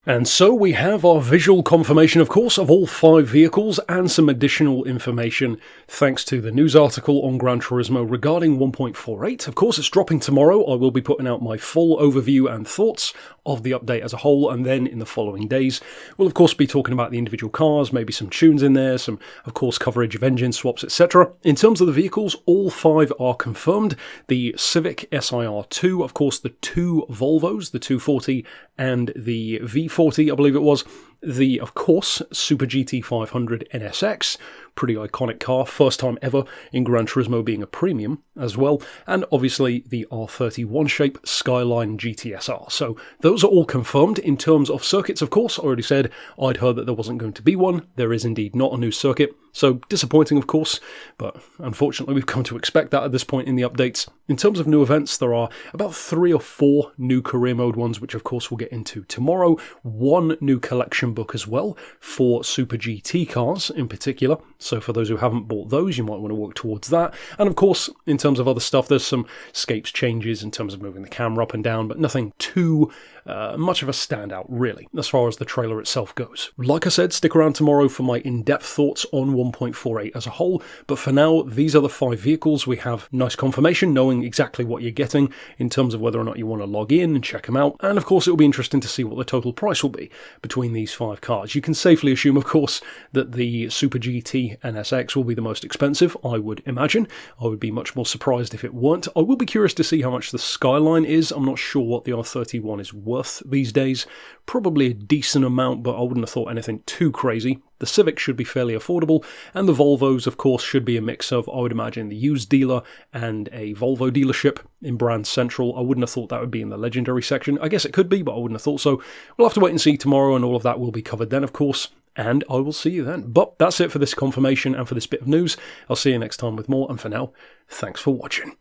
And so we have our visual confirmation, of course, of all 5 vehicles and some additional information thanks to the news article on Gran Turismo regarding 1.48. Of course, it's dropping tomorrow. I will be putting out my full overview and thoughts of the update as a whole, and then in the following days, we'll of course be talking about the individual cars, maybe some tunes in there, some, of course, coverage of engine swaps, etc. In terms of the vehicles, all 5 are confirmed. The Civic SiR-II, of course, the 2 Volvos, the 240 and the V40, I believe it was. The, of course, Super GT500 NSX, pretty iconic car, first time ever in Gran Turismo being a premium as well, and obviously the R31 shape Skyline GTS-R. So those are all confirmed. In terms of circuits, of course, I already said I'd heard that there wasn't going to be one. There is indeed not a new circuit, so disappointing, of course, but unfortunately we've come to expect that at this point in the updates. In terms of new events, there are about 3 or 4 new career mode ones, which of course we'll get into tomorrow. 1 new collection book as well for Super GT cars in particular, so for those who haven't bought those, you might want to work towards that. And of course, in terms of other stuff, there's some Scapes changes in terms of moving the camera up and down, but nothing too much of a standout really as far as the trailer itself goes. Like I said, stick around tomorrow for my in-depth thoughts on 1.48 as a whole, but for now, these are the 5 vehicles. We have nice confirmation, knowing exactly what you're getting in terms of whether or not you want to log in and check them out, and of course it will be interesting to see what the total price will be between these 5 cars. You can safely assume, of course, that the Super GT NSX will be the most expensive, I would imagine. I would be much more surprised if it weren't. I will be curious to see how much the Skyline is. I'm not sure what the R31 is worth these days. Probably a decent amount, but I wouldn't have thought anything too crazy. The Civic should be fairly affordable, and the Volvos, of course, should be a mix of, I would imagine, the used dealer and a Volvo dealership in Brand Central. I wouldn't have thought that would be in the legendary section. I guess it could be, but I wouldn't have thought so. We'll have to wait and see tomorrow, and all of that will be covered then, of course, and I will see you then. But that's it for this confirmation and for this bit of news. I'll see you next time with more, and for now, thanks for watching.